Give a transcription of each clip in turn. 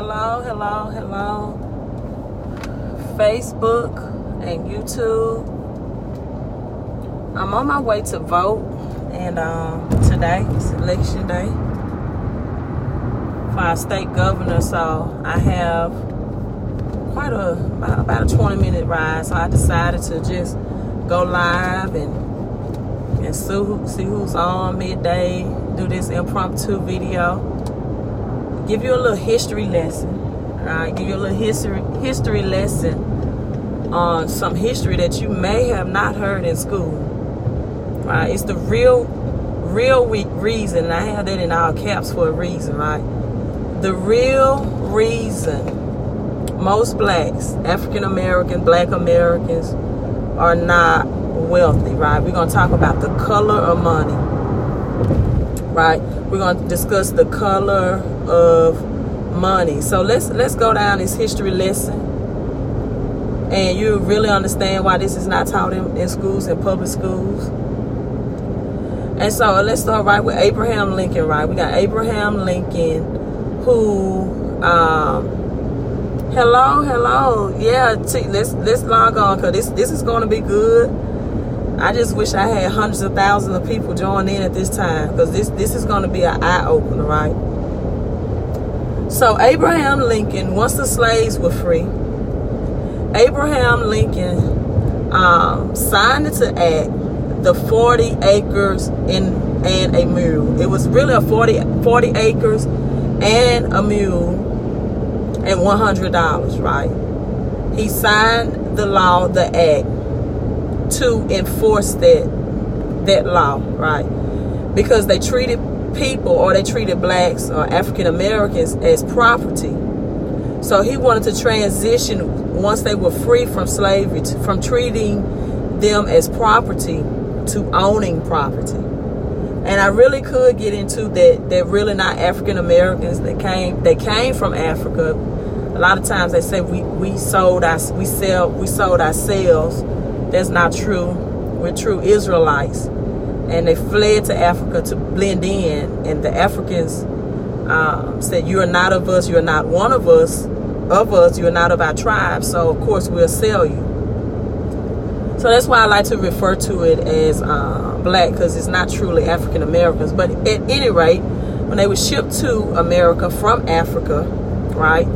Hello, Facebook and YouTube. I'm on my way to vote, and today is election day for our state governor, so I have about a 20-minute ride, so I decided to just go live and see who's on midday, do this impromptu video, give you a little history lesson. All right, give you a little history lesson on some history that you may have not heard in school. Right, it's the real reason, and I have that in all caps for a reason, right? The real reason most blacks, African Americans, Black Americans are not wealthy, right? We're going to talk about the color of money, right? We're going to discuss the color of money. So let's go down this history lesson, and you really understand why this is not taught in schools, in public schools. And so let's start right with Abraham Lincoln, right? We got Abraham Lincoln, who hello, yeah. Let's log on, because this is going to be good. I just wish I had hundreds of thousands of people join in at this time, because this is going to be an eye opener, right? So Abraham Lincoln, once the slaves were free, Abraham Lincoln signed into act the 40 acres and a mule. It was really a 40 acres and a mule and $100, right? He signed the law, the act, to enforce that law, right? Because they treated people, or they treated blacks or African Americans as property. So he wanted to transition, once they were free from slavery, from treating them as property to owning property. And I really could get into that. They're really not African Americans. They came from Africa. A lot of times they say we sold ourselves. That's not true. We're true Israelites, and they fled to Africa to blend in. And the Africans said, "You are not of us. You are not one of us. You are not of our tribe. So of course we'll sell you." So that's why I like to refer to it as black, because it's not truly African Americans. But at any rate, when they were shipped to America from Africa, right?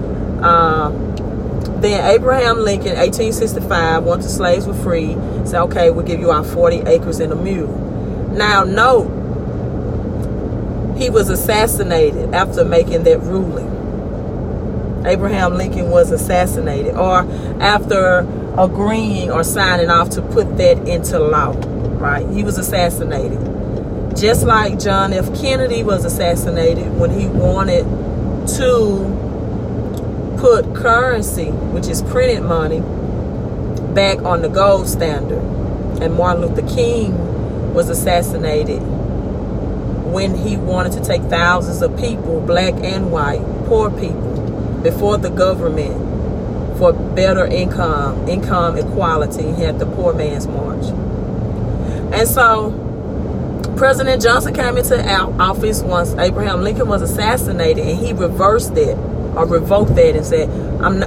Then Abraham Lincoln, 1865, once the slaves were free, said, "Okay, we'll give you our 40 acres and a mule." Now, note, he was assassinated after making that ruling. Abraham Lincoln was assassinated, or after agreeing or signing off to put that into law, right? He was assassinated. Just like John F. Kennedy was assassinated when he wanted to put currency, which is printed money, back on the gold standard. And Martin Luther King was assassinated when he wanted to take thousands of people, black and white, poor people, before the government for better income equality. He had the Poor Man's March. And so President Johnson came into office once Abraham Lincoln was assassinated, and he reversed that, or revoked that, and said,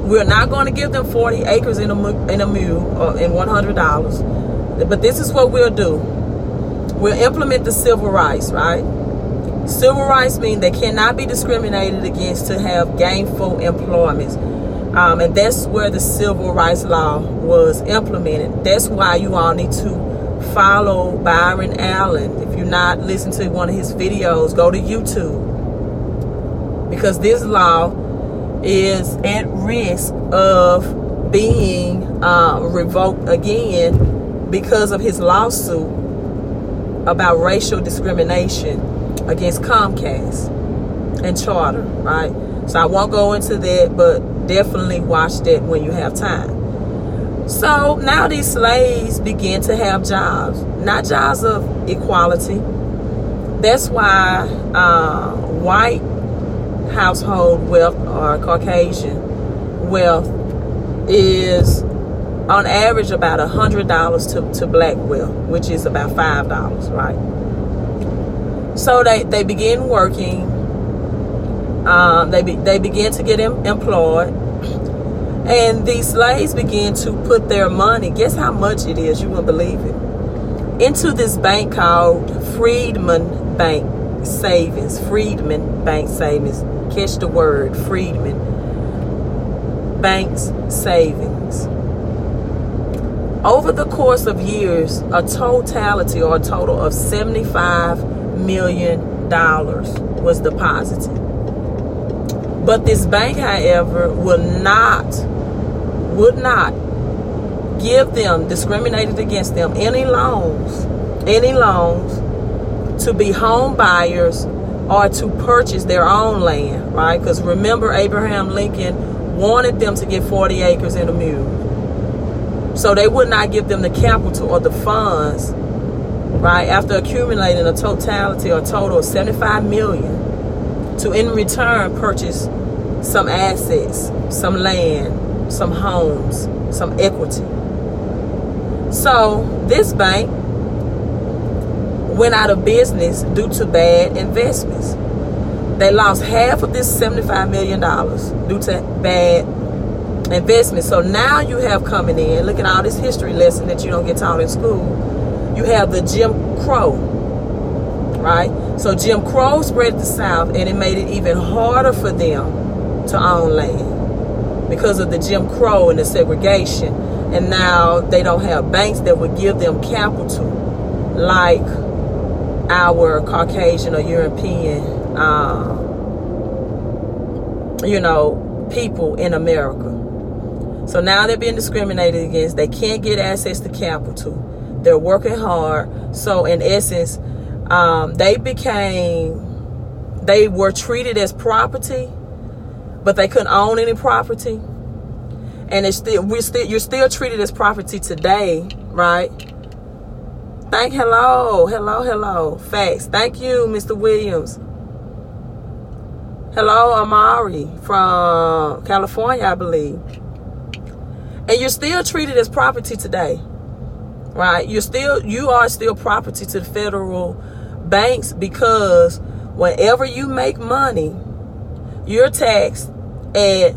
we're not going to give them 40 acres in a mule or in $100, but this is what we'll do. We'll implement the civil rights, right? Civil rights mean they cannot be discriminated against to have gainful employment. And that's where the civil rights law was implemented. That's why you all need to follow Byron Allen. If you're not listening to one of his videos, go to YouTube, because this law is at risk of being revoked again because of his lawsuit about racial discrimination against Comcast and Charter, right? So I won't go into that, but definitely watch that when you have time. So now these slaves begin to have jobs, not jobs of equality. That's why white household wealth, or Caucasian wealth, is on average about $100 to black wealth, which is about $5, right? So they begin working They began to get employed, and these slaves began to put their money. Guess how much it is? You wouldn't believe it. Into this bank called Freedman Bank Savings. Freedman Bank Savings. Catch the word, Freedman Banks Savings. Over the course of years, a total of $75 million was deposited. But this bank, however, would not give them, discriminated against them, any loans to be home buyers or to purchase their own land, right? Because remember, Abraham Lincoln wanted them to get 40 acres and a mule. So they would not give them the capital or the funds, right? After accumulating a total of 75 million to in return purchase some assets, some land, some homes, some equity. So this bank went out of business due to bad investments. They lost half of this $75 million due to bad investments. So now you have coming in, look at all this history lesson that you don't get taught in school. You have the Jim Crow, right? So Jim Crow spread the South, and it made it even harder for them to own land because of the Jim Crow and the segregation. And now they don't have banks that would give them capital like our Caucasian or European, people in America. So now they're being discriminated against. They can't get access to capital. They're working hard. So in essence, they were treated as property, but they couldn't own any property. And you're still treated as property today, right? Hello. Facts. Thank you, Mr. Williams. Hello, Amari from California, I believe. And you're still treated as property today, right? You are still property to the federal banks, because whenever you make money, you're taxed at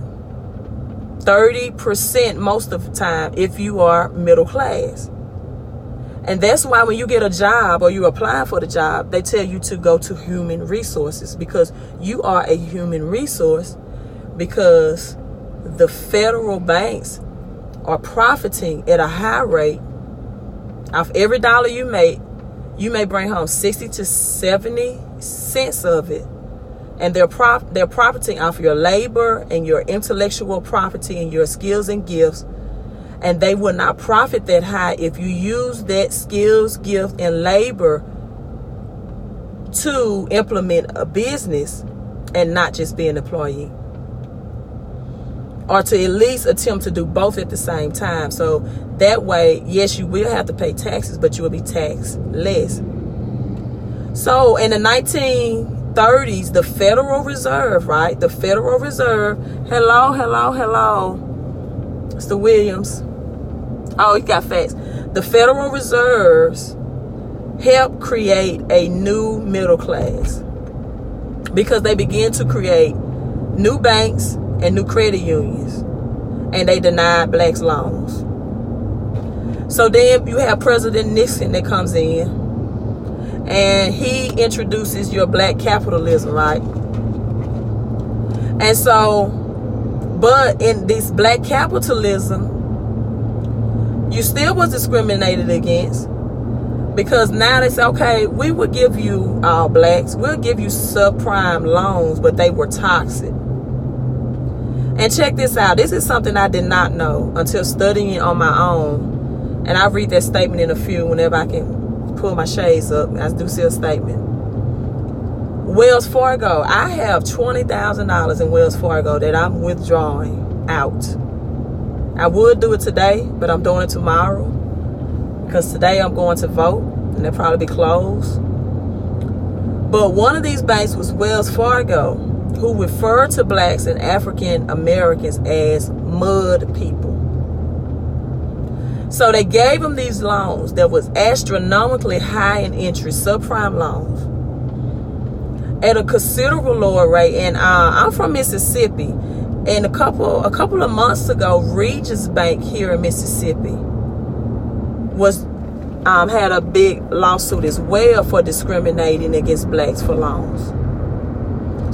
30% most of the time if you are middle class. And that's why when you get a job or you apply for the job, they tell you to go to human resources, because you are a human resource, because the federal banks are profiting at a high rate. Off every dollar you may bring home 60 to 70 cents of it. And they're profiting off your labor and your intellectual property and your skills and gifts. And they will not profit that high if you use that skills, gift, and labor to implement a business and not just be an employee. Or to at least attempt to do both at the same time. So that way, yes, you will have to pay taxes, but you will be taxed less. So in the 1930s, the Federal Reserve, right? The Federal Reserve. Hello. Mr. Williams. Oh, he got facts. The Federal Reserves helped create a new middle class, because they began to create new banks and new credit unions, and they denied blacks loans. So then you have President Nixon that comes in, and he introduces your black capitalism, right? And so, but in this black capitalism, you still was discriminated against, because now they say, okay, we will give you all blacks, we'll give you subprime loans, but they were toxic. And check this out. This is something I did not know until studying on my own. And I read that statement in a few whenever I can pull my shades up. I do see a statement. Wells Fargo. I have $20,000 in Wells Fargo that I'm withdrawing out. I would do it today, but I'm doing it tomorrow, because today I'm going to vote and they'll probably be closed. But one of these banks was Wells Fargo, who referred to blacks and African Americans as mud people. So they gave them these loans that was astronomically high in interest, subprime loans. at a considerable lower rate. And I'm from Mississippi, and a couple of months ago, Regions Bank here in Mississippi was had a big lawsuit as well for discriminating against blacks for loans.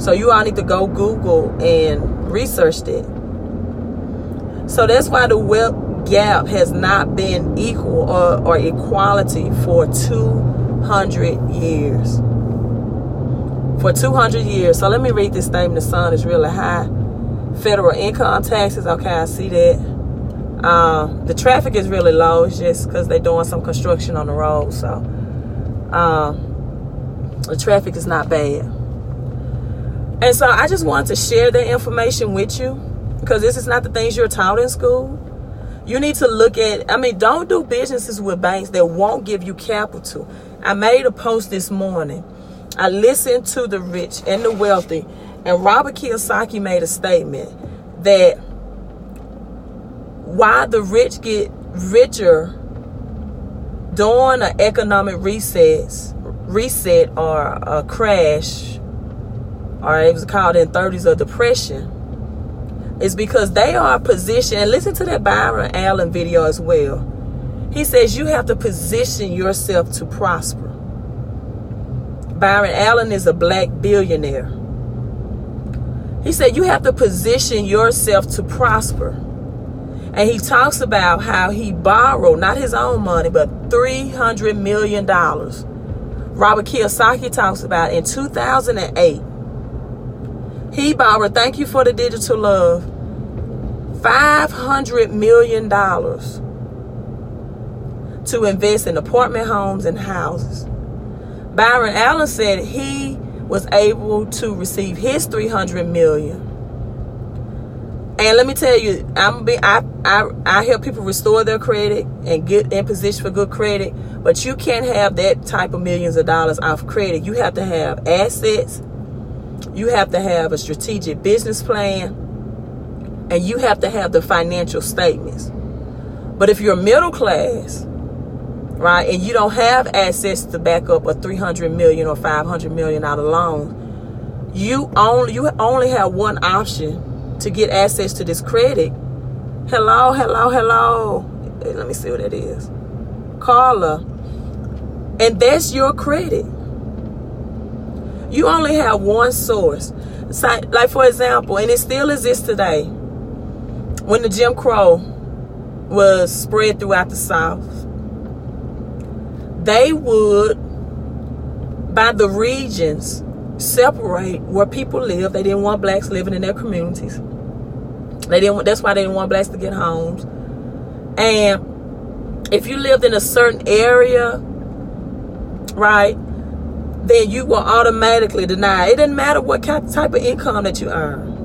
So you all need to go Google and research that. So that's why the wealth gap has not been equal or equality for 200 years. For 200 years. So let me read this statement. The sun is really high. Federal income taxes. Okay, I see that. The traffic is really low. It's just because they're doing some construction on the road. So the traffic is not bad. And so I just wanted to share that information with you, because this is not the things you're taught in school. You need to look at, don't do businesses with banks that won't give you capital. I made a post this morning. I listened to the rich and the wealthy, and Robert Kiyosaki made a statement that while the rich get richer during an economic reset or a crash, or it was called in 30s a depression, is because they are positioned. And listen to that Byron Allen video as well. He says you have to position yourself to prosper. Byron Allen is a black billionaire. He said you have to position yourself to prosper. And he talks about how he borrowed, not his own money, but $300 million. Robert Kiyosaki talks about in 2008, he borrowed, thank you for the digital love, $500 million to invest in apartment homes and houses. Byron Allen said he was able to receive his $300 million. And let me tell you, I help people restore their credit and get in position for good credit. But you can't have that type of millions of dollars off credit. You have to have assets. You have to have a strategic business plan. And you have to have the financial statements. But if you're middle class, right, and you don't have assets to back up a $300 million or $500 million loan, you only have one option to get access to this credit. Hello. Let me see what that is. Carla. And that's your credit. You only have one source. Like, for example, and it still exists today, when the Jim Crow was spread throughout the South, they would, by the regions, separate where people live. They didn't want blacks living in their communities. That's why they didn't want blacks to get homes. And if you lived in a certain area, right, then you were automatically denied. It didn't matter what type of income that you earn.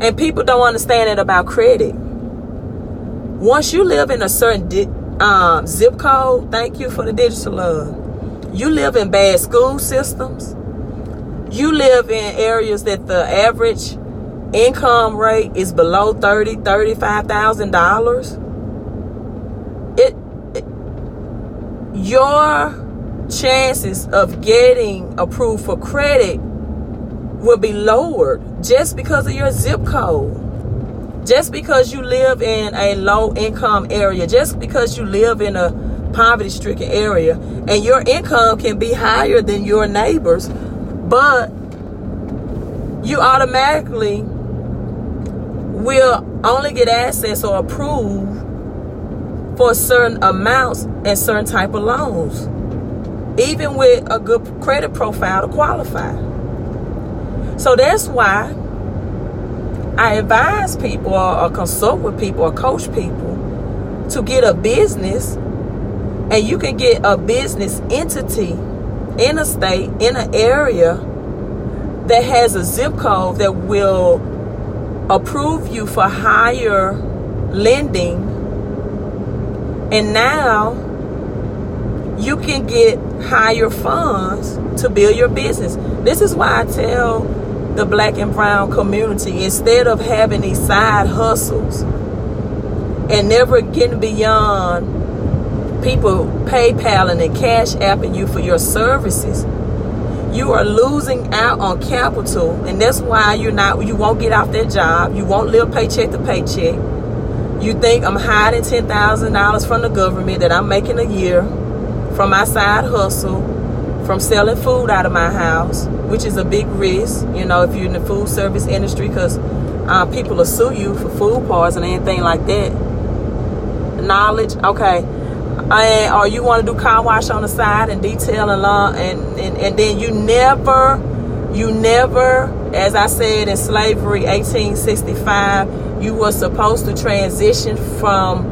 And people don't understand it about credit. Once you live in a certain zip code, thank you for the digital love. You live in bad school systems. You live in areas that the average income rate is below $35,000. Your chances of getting approved for credit will be lowered just because of your zip code. Just because you live in a low income area, just because you live in a poverty stricken area, and your income can be higher than your neighbors, but you automatically will only get access or approved for certain amounts and certain type of loans, even with a good credit profile to qualify. So that's why I advise people or consult with people or coach people to get a business, and you can get a business entity in a state, in an area that has a zip code that will approve you for higher lending. And now you can get higher funds to build your business. This is why I tell the black and brown community, instead of having these side hustles and never getting beyond people PayPaling and Cash Apping you for your services, You are losing out on capital, and that's why you won't get off that job. You won't live paycheck to paycheck. You think I'm hiding $10,000 from the government that I'm making a year from my side hustle, from selling food out of my house, which is a big risk, if you're in the food service industry, because people will sue you for food poisoning and anything like that. Knowledge, okay. Or you want to do car wash on the side and detail and then you never, as I said in slavery, 1865, you were supposed to transition from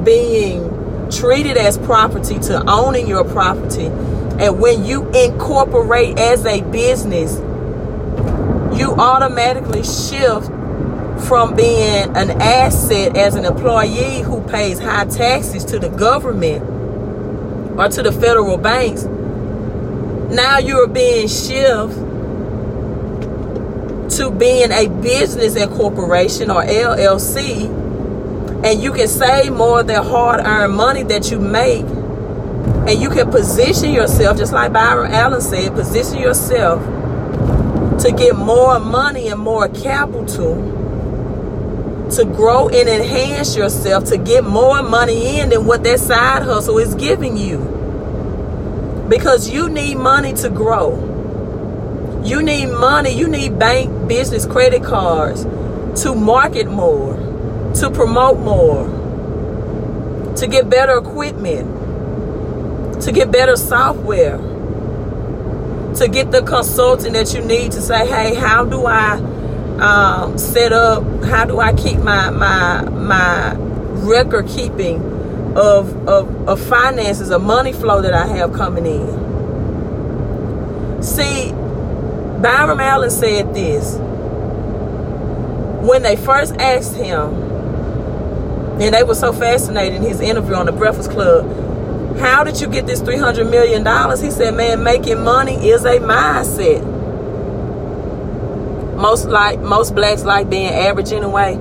being treated as property to owning your property. And when you incorporate as a business, you automatically shift from being an asset as an employee who pays high taxes to the government or to the federal banks. Now you're being shifted to being a business incorporation or LLC, and you can save more of the hard-earned money that you make, and you can position yourself, just like Byron Allen said, position yourself to get more money and more capital, to grow and enhance yourself, to get more money in than what that side hustle is giving you. Because you need money to grow. You need money, you need bank, business, credit cards to market more, to promote more, to get better equipment, to get better software, to get the consulting that you need to say, hey, how do I set up, how do I keep my record keeping of finances, of money flow that I have coming in. See, Byron Allen said this when they first asked him, and they were so fascinated in his interview on the Breakfast Club, how did you get this $300 million? He said, man, making money is a mindset. Most blacks like being average anyway.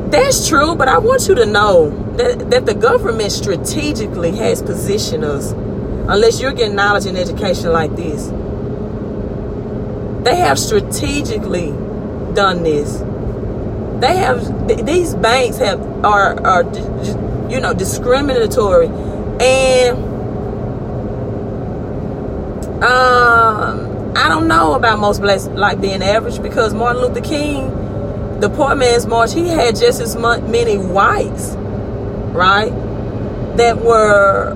That's true, but I want you to know that the government strategically has positioned us, unless you're getting knowledge and education like this. They have strategically done this. They have, these banks are discriminatory, and I don't know about most blacks like being average, because Martin Luther King, the Poor Man's March, he had just as many whites, right, that were,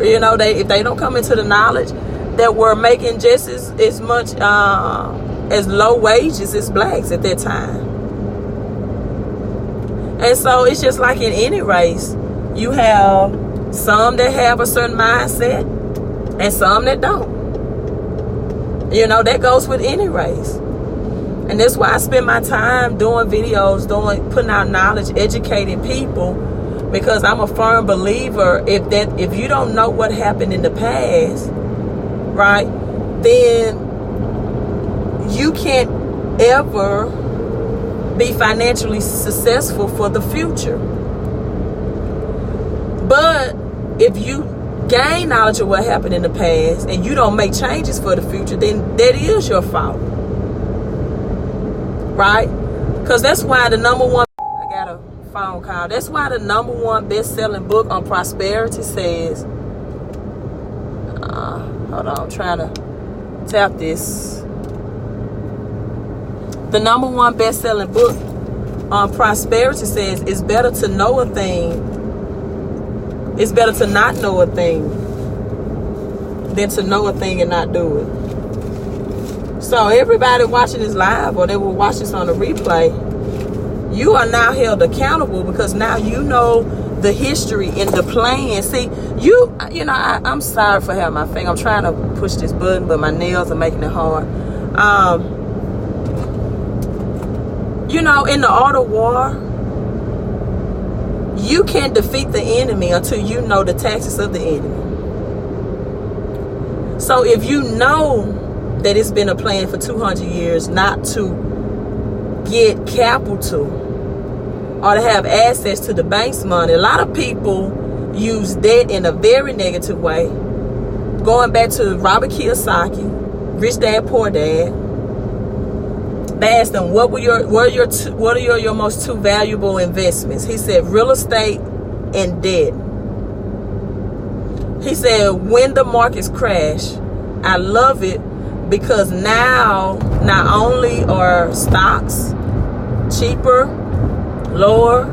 if they don't come into the knowledge, that were making just as much as low wages as blacks at that time. And so it's just like in any race, you have some that have a certain mindset and some that don't. That goes with any race. And that's why I spend my time doing videos, putting out knowledge, educating people, because I'm a firm believer if you don't know what happened in the past, right, then you can't ever be financially successful for the future. But if you gain knowledge of what happened in the past and you don't make changes for the future, then that is your fault, right? Because that's why the number one, I got a phone call, that's why the number one best-selling book on prosperity says, hold on, I'm trying to tap this. The number one best-selling book on prosperity says it's better to know a thing, it's better to not know a thing than to know a thing and not do it. So everybody watching this live, or they will watch this on a replay, you are now held accountable, because now you know the history and the plan. See, I'm sorry for having my finger. I'm trying to push this button, but my nails are making it hard. In the art of war, you can't defeat the enemy until you know the tactics of the enemy. So if you know that it's been a plan for 200 years not to get capital or to have access to the bank's money, a lot of people, use debt in a very negative way. Going back to Robert Kiyosaki, Rich Dad Poor Dad, they asked him, what are your most two valuable investments? He said real estate and debt. He said when the markets crash, I love it because now not only are stocks cheaper, lower,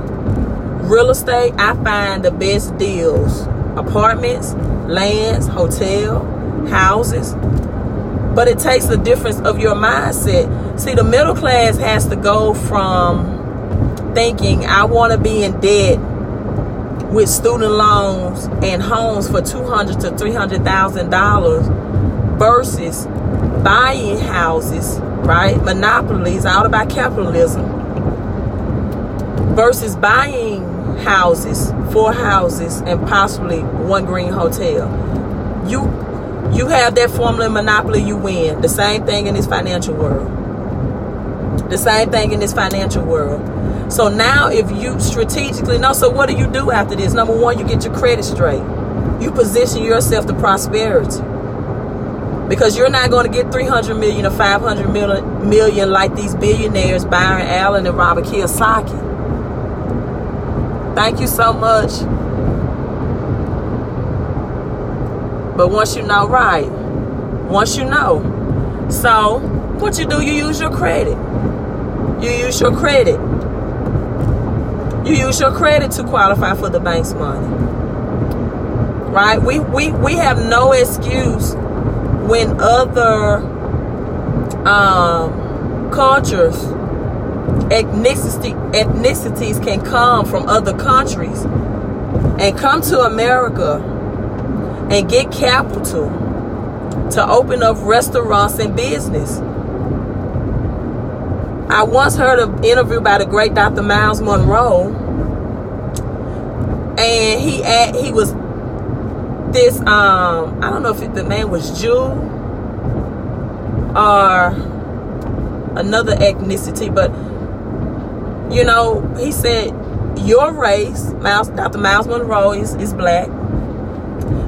real estate, I find the best deals. Apartments, lands, hotel, houses. But it takes the difference of your mindset. See, the middle class has to go from thinking, I want to be in debt with student loans and homes for $200,000 to $300,000 versus buying houses, right? Monopolies, all about capitalism, versus buying houses, 4 houses, and possibly 1 green hotel. You have that formula in Monopoly, you win. The same thing in this financial world. The same thing in this financial world. So now if you strategically know, so what do you do after this? Number one, you get your credit straight. You position yourself to prosperity. Because you're not going to get 300 million or 500 million like these billionaires, Byron Allen and Robert Kiyosaki. Thank you so much. But once you know, right? Once you know. So, what you do, you use your credit. You use your credit. You use your credit to qualify for the bank's money. Right? We have no excuse when other cultures, ethnicities can come from other countries and come to America and get capital to open up restaurants and business. I once heard an interview by the great Dr. Miles Monroe, and he was this I don't know if the man was Jew or another ethnicity, but you know, he said your race, Dr. Miles Monroe is black.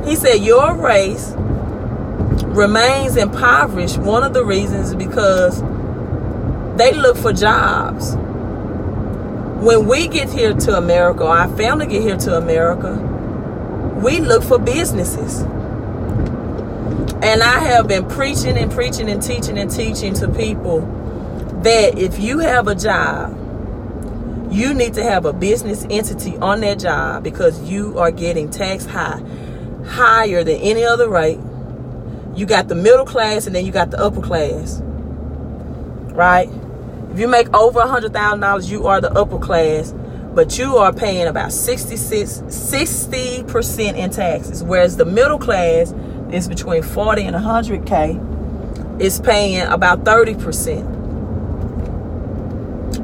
He said your race remains impoverished. One of the reasons is because they look for jobs. When we get here to America, or our family get here to America, we look for businesses. And I have been preaching and teaching to people that if you have a job, you need to have a business entity on that job because you are getting taxed higher than any other rate. You got the middle class and then you got the upper class, right? If you make over $100,000, you are the upper class, but you are paying about 60% in taxes, whereas the middle class is between 40 and 100K, is paying about 30%.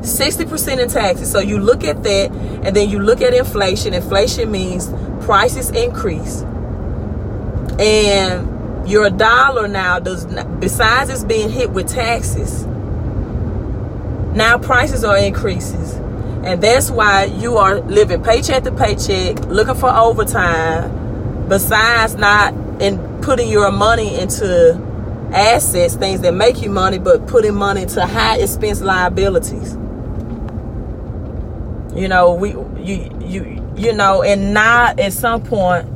60% in taxes. So you look at that, and then you look at inflation. Inflation means prices increase. And your dollar now does not, besides it's being hit with taxes, now prices are increases. And that's why you are living paycheck to paycheck, looking for overtime, besides not in putting your money into assets, things that make you money, but putting money into high expense liabilities. You know, you know, and not at some point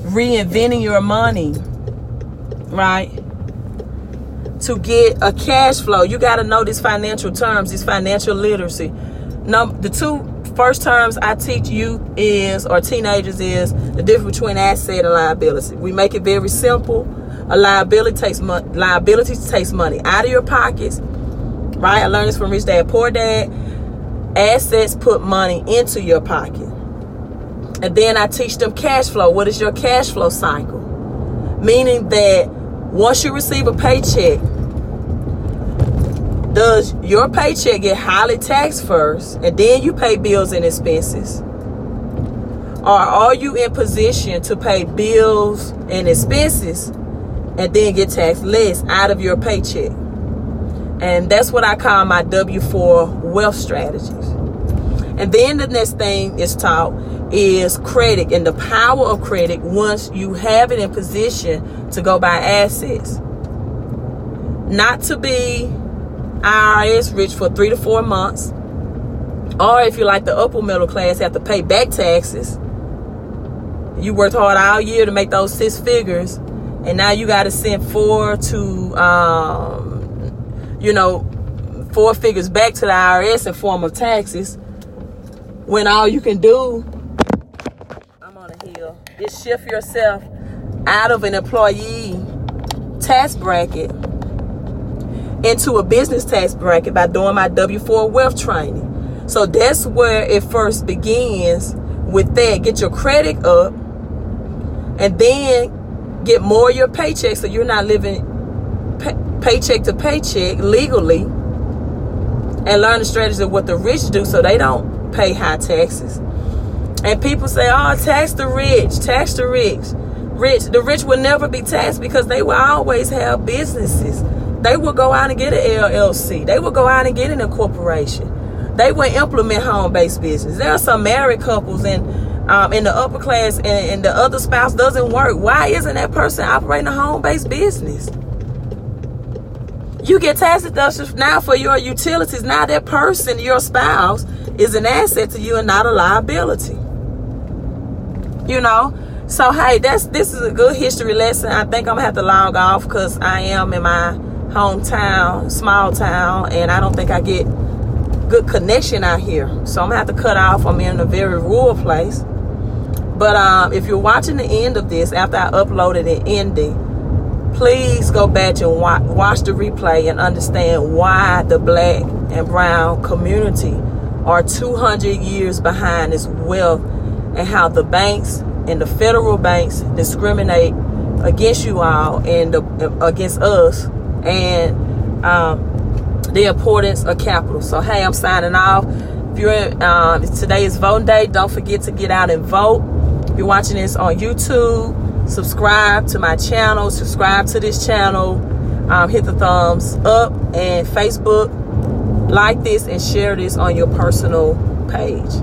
reinventing your money, right? To get a cash flow, you got to know these financial terms, this financial literacy. The two first terms I teach youth or teenagers is the difference between asset and liability. We make it very simple. A liability takes money out of your pockets, right? I learned this from Rich Dad Poor Dad. Assets put money into your pocket. And then I teach them cash flow. What is your cash flow cycle? Meaning that once you receive a paycheck, does your paycheck get highly taxed first and then you pay bills and expenses? Or are you in position to pay bills and expenses and then get taxed less out of your paycheck? And that's what I call my W4 wealth strategies. And then the next thing is taught is credit and the power of credit once you have it in position to go buy assets. Not to be IRS rich for 3 to 4 months, or if you're like the upper middle class, have to pay back taxes. You worked hard all year to make those 6 figures, and now you got to send 4 figures back to the IRS in form of taxes, when all you can do, I'm on a hill, is shift yourself out of an employee tax bracket into a business tax bracket by doing my W-4 wealth training. So that's where it first begins with that. Get your credit up, and then get more of your paycheck so you're not living paycheck to paycheck legally, and learn the strategies of what the rich do so they don't pay high taxes. And people say, oh, tax the rich, tax the rich. The rich will never be taxed because they will always have businesses. They will go out and get an LLC. They will go out and get an incorporation. They will implement home-based business. There are some married couples in the upper class and the other spouse doesn't work. Why isn't that person operating a home-based business? You get tax deductions now for your utilities. Now that person, your spouse, is an asset to you and not a liability. So hey, this is a good history lesson. I think I'm gonna have to log off because I am in my hometown, small town, and I don't think I get good connection out here. So I'm gonna have to cut off. I'm in a very rural place. But if you're watching the end of this after I uploaded it ending, please go back and watch the replay and understand why the black and brown community are 200 years behind this wealth, and how the banks and the federal banks discriminate against you all and against us, and the importance of capital. So hey, I'm signing off. If you're today is voting day, don't forget to get out and vote. If you're watching this on YouTube, subscribe to my channel, subscribe to this channel, hit the thumbs up, and Facebook, like this and share this on your personal page.